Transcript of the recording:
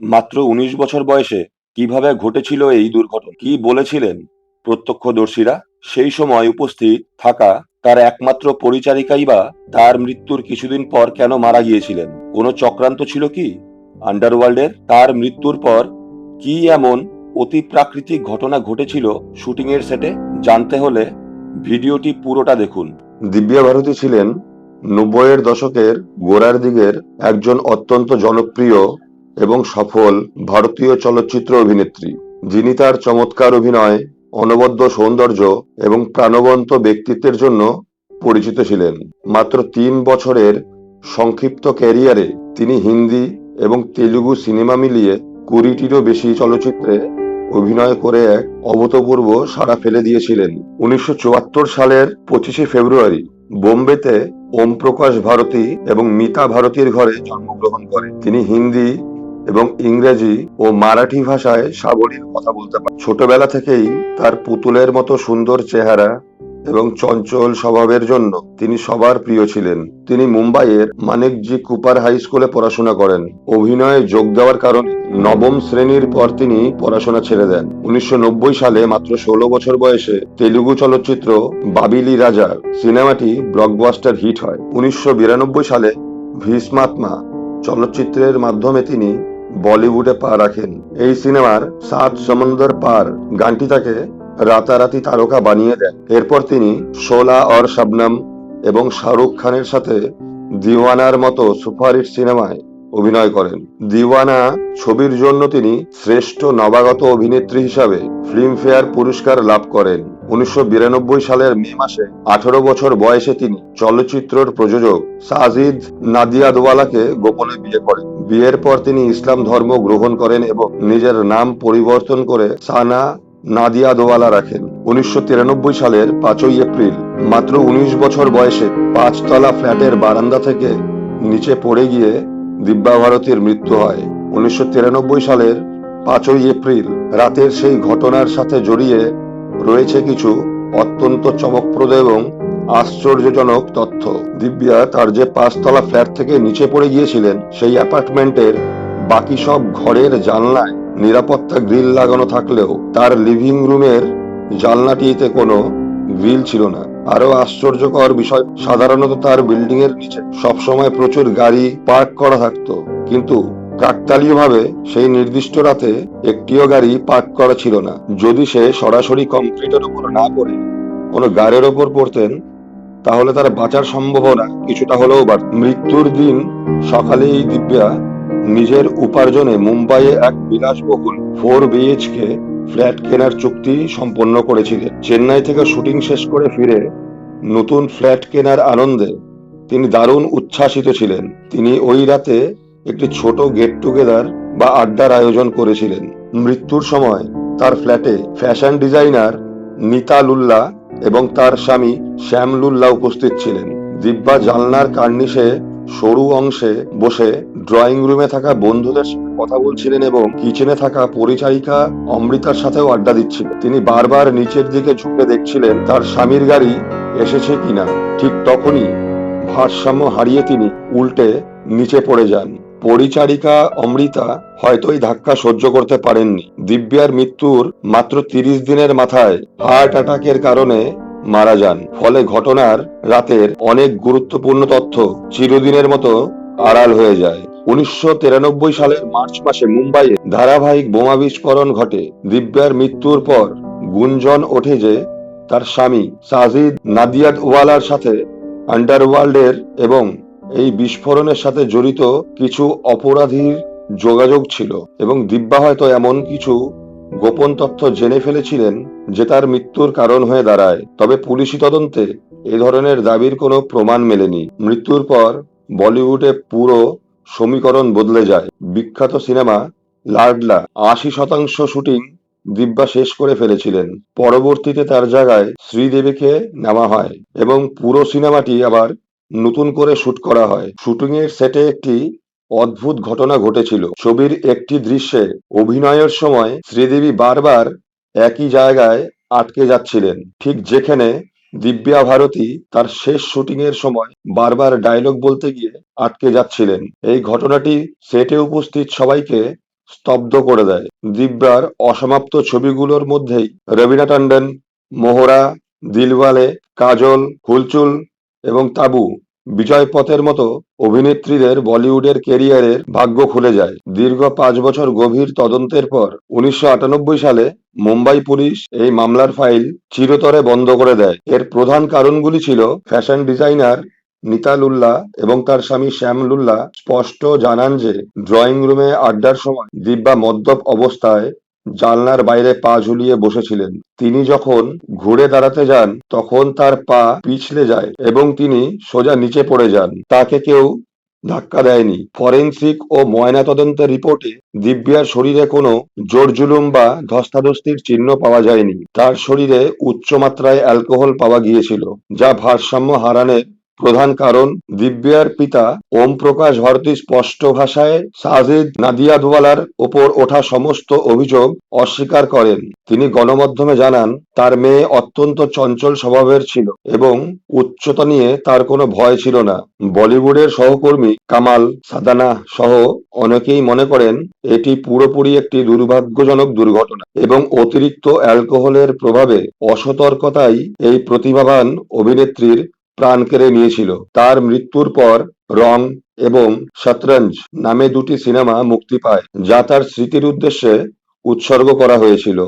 মাত্র ১৯ বছর বয়সে কিভাবে ঘটেছিল এই দুর্ঘটনা, কি বলেছিলেন প্রত্যক্ষদর্শীরা? সেই সময় উপস্থিত থাকা তার একমাত্র পরিচারিকাই বা তার মৃত্যুর কিছুদিন পর কেন মারা গিয়েছিলেন? কোনো চক্রান্ত ছিল কি আন্ডারওয়ার্ল্ডের? তার মৃত্যুর পর কি এমন অতিপ্রাকৃতিক ঘটনা ঘটেছিল শুটিংয়ের সেটে? জানতে হলে ভিডিওটি পুরোটা দেখুন। দিব্যা ভারতী ছিলেন ৯০-এর দশকের গোড়ার দিকের একজন অত্যন্ত জনপ্রিয় এবং সফল ভারতীয় চলচ্চিত্র অভিনেত্রী, যিনি তার চমৎকার অভিনয়, অনবদ্য সৌন্দর্য এবং প্রাণবন্ত ব্যক্তিত্বের জন্য পরিচিত ছিলেন। মাত্র ৩ বছরের সংক্ষিপ্ত ক্যারিয়ারে তিনি হিন্দি এবং তেলুগু সিনেমা মিলিয়ে ২০টিরও বেশি চলচ্চিত্রে অভিনয় করে এক অভূতপূর্ব সাড়া ফেলে দিয়েছিলেন। ১৯৭৪ সালের ২৫শে ফেব্রুয়ারি বোম্বেতে ওম প্রকাশ ভারতী এবং মিতা ভারতীর ঘরে জন্মগ্রহণ করেন। তিনি হিন্দি এবং ইংরেজি ও মারাঠি ভাষায় সাবলীল কথা বলতে পারেন। ছোটবেলা থেকেই তার পুতুলের মতো সুন্দর চেহারা এবং চঞ্চল স্বভাবের জন্য তিনি সবার প্রিয় ছিলেন। তিনি মুম্বাইয়ের মানিকজি কুপার হাই স্কুলে পড়াশোনা করেন। অভিনয়ে যোগ দেওয়ার কারণে নবম শ্রেণীর পর তিনি পড়াশোনা ছেড়ে দেন। ১৯৯০ সালে মাত্র ১৬ বছর বয়সে তেলুগু চলচ্চিত্র বাবিলি রাজা সিনেমাটি ব্লকবাস্টার হিট হয়। ১৯৯২ সালে ভীষ্মাত্মা চলচ্চিত্রের মাধ্যমে তিনি বলিউডে পা রাখেন। এই সিনেমার সাত সমুন্দর পার গানটি তাকে রাতারাতি তারকা বানিয়ে দেন। এরপর তিনি শোলা और শবনম এবং শাহরুখ খানের সাথে দিওয়ানার মতো সুপারহিট সিনেমায় অভিনয় করেন। দিওয়ানা ছবির জন্য তিনি শ্রেষ্ঠ নবাগত অভিনেত্রী হিসাবে ফিল্মফেয়ার পুরস্কার লাভ করেন। ১৯৯২ সালের মে মাসে ১৮ বছর বয়সে তিনি চলচ্চিত্রের প্রযোজক সাজিদ নাদিয়াদওয়ালাকে গোপনে বিয়ে করেন। বিয়ের পর তিনি ইসলাম ধর্ম গ্রহণ করেন এবং নিজের নাম পরিবর্তন করে সানা নাদিয়াদওয়ালা রাখেন। ১৯৯৩ সালের ৫ই এপ্রিল মাত্র ১৯ বছর বয়সে ৫ তলা ফ্ল্যাটের বারান্দা থেকে নিচে পড়ে গিয়ে দিব্যা ভারতীর মৃত্যু হয়। ১৯৯৩ সালের ৫ই এপ্রিল রাতের সেই ঘটনার সাথে জড়িয়ে রয়েছে কিছু অত্যন্ত চমকপ্রদ এবং আশ্চর্যজনক তথ্য। দিব্যা তার যে ৫ তলা ফ্ল্যাট থেকে নিচে পড়ে গিয়েছিলেন, সেই অ্যাপার্টমেন্টের বাকি সব ঘরের জানলায় নিরাপত্তা গ্রিল লাগানো থাকলেও তার লিভিং রুমের জানলাটিতে কোনো গ্রিল ছিল না। আরো আশ্চর্যকর বিষয়, সাধারণত তার বিল্ডিং এর নিচে সবসময় প্রচুর গাড়ি পার্ক করা থাকতো, কিন্তু কাকতালীয়ভাবে সেই নির্দিষ্ট রাতে একটিও গাড়ি পার্ক করা ছিল না। যদি সে সরাসরি কংক্রিটের উপর না পড়ে কোনো গাড়ির ওপর পড়তেন, তাহলে তার বাঁচার সম্ভাবনা কিছুটা হলেও বাড়ত। মৃত্যুর দিন সকালে এই দিব্যা নিজের উপার্জনে মুম্বাইয়ে এক বিলাসবহুল 4 BHK ফ্ল্যাট কেনার চুক্তি সম্পন্ন করেছিলেন। চেন্নাই থেকে শুটিং শেষ করে ফিরে নতুন ফ্ল্যাট কেনার আনন্দে তিনি দারুণ উচ্ছ্বাসিত ছিলেন। তিনি ওই রাতে একটি ছোট গেট টুগেদার বা আড্ডার আয়োজন করেছিলেন। মৃত্যুর সময় তার ফ্ল্যাটে ফ্যাশন ডিজাইনার নিতা লুল্লা এবং তার স্বামী শ্যাম লুল্লা উপস্থিত ছিলেন। দিব্যা জানলার কার্নিশে সরু অংশে বসে ড্রয়িং রুমে থাকা বন্ধুদের সাথে কথা বলছিলেন এবং কিচেনে থাকা পরিচারিকা অমৃতার সাথেও আড্ডা দিচ্ছিলেন। তিনি বারবার নিচের দিকে ঝুঁকে দেখছিলেন তার স্বামীর গাড়ি এসেছে কিনা। ঠিক তখনই ভারসাম্য হারিয়ে তিনি উল্টে নিচে পড়ে যান। পরিচারিকা অমৃতা হয়তো এই ধাক্কা সহ্য করতে পারেননি। দিব্যার মৃত্যুর মাত্র ৩০ দিনের মাথায় হার্ট অ্যাটাকের কারণে মারা যান। ফলে ঘটনার রাতের অনেক গুরুত্বপূর্ণ তথ্য চিরদিনের মতো আড়াল হয়ে যায়। ১৯৯৩ সালের মার্চ মাসে মুম্বাইয়ে ধারাবাহিক বোমা বিস্ফোরণ ঘটে। দিব্যার মৃত্যুর পর গুঞ্জন ওঠে যে তার স্বামী সাজিদ নাদিয়াদওয়ালার সাথে আন্ডারওয়ার্ল্ডের এবং এই বিস্ফোরণের সাথে জড়িত কিছু অপরাধীর যোগাযোগ ছিল, এবং দিব্যা হয়তো এমন কিছু গোপন তথ্য জেনে ফেলেছিলেন যে তার মৃত্যুর কারণ হয়ে দাঁড়ায়। তবে পুলিশি তদন্তে এ ধরনের দাবির কোনো প্রমাণ মেলেনি। মৃত্যুর পর বলিউডে পুরো সমীকরণ বদলে যায়। বিখ্যাত সিনেমা লাডলা ৮০% শুটিং দিব্যা শেষ করে ফেলেছিলেন। পরবর্তীতে তার জায়গায় শ্রীদেবীকে নেওয়া হয় এবং পুরো সিনেমাটি আবার নতুন করে শুট করা হয়। শুটিং এর সেটে একটি অদ্ভুত ঘটনা ঘটেছিল। ছবির একটি দৃশ্যে অভিনয়ের সময় শ্রীদেবী বারবার একই জায়গায় আটকে যাচ্ছিলেন, ঠিক যেখানে দিব্যা ভারতী তার শেষ শুটিং এর সময় বারবার ডায়লগ বলতে গিয়ে আটকে যাচ্ছিলেন। এই ঘটনাটি সেটে উপস্থিত সবাইকে স্তব্ধ করে দেয়। দিব্যার অসমাপ্ত ছবিগুলোর মধ্যেই রবিনা টন্ডন, মোহরা, দিলওয়ালে, কাজল, হুলচুল এবং তাবু, বিজয় পথের মতো অভিনেত্রীদের বলিউডের কেরিয়ারের ভাগ্য খুলে যায়। দীর্ঘ 5 বছর গভীর তদন্তের পর 1998 সালে মুম্বাই পুলিশ এই মামলার ফাইল চিরতরে বন্ধ করে দেয়। এর প্রধান কারণগুলি ছিল ফ্যাশন ডিজাইনার নিতা লুল্লা এবং তার স্বামী শ্যাম লুল্লা স্পষ্ট জানান যে ড্রয়িং রুমে আড্ডার সময় দিব্যা মদ্যপ অবস্থায় জানলার বাইরে পা ঝুলিয়ে বসেছিলেন। তিনি যখন ঘুরে দাঁড়াতে যান তখন তার পা পিছলে যায় এবং তিনি সোজা নিচে পড়ে যান। তাকে কেউ ধাক্কা দেয়নি। ফরেনসিক ও ময়নাতদন্তের রিপোর্টে দিব্যার শরীরে কোনো জোরজুলুম বা ধস্তাধস্তির চিহ্ন পাওয়া যায়নি। তার শরীরে উচ্চ মাত্রায় অ্যালকোহল পাওয়া গিয়েছিল, যা ভারসাম্য হারানোর প্রধান কারণ। দিব্যার পিতা ওম প্রকাশ ভারতী স্পষ্ট ভাষায় সাজিদ নাদিয়াদওয়ালার ওপর ওঠা সমস্ত অভিযোগ অস্বীকার করেন। তিনি গণমাধ্যমে জানান তার মেয়ে অত্যন্ত চঞ্চল স্বভাবের ছিল এবং উচ্চতা নিয়ে তার কোনো ভয় ছিল না। বলিউডের সহকর্মী কামাল সাদানা সহ অনেকেই মনে করেন এটি পুরোপুরি একটি দুর্ভাগ্যজনক দুর্ঘটনা এবং অতিরিক্ত অ্যালকোহলের প্রভাবে অসতর্কতাই এই প্রতিভাবান অভিনেত্রীর প্রাণ কেড়ে নিয়েছিল। তার মৃত্যুর পর রং এবং শতরঞ্জ নামে দুটি সিনেমা মুক্তি পায়, যা তার স্মৃতির উদ্দেশ্যে উৎসর্গ করা হয়েছিল।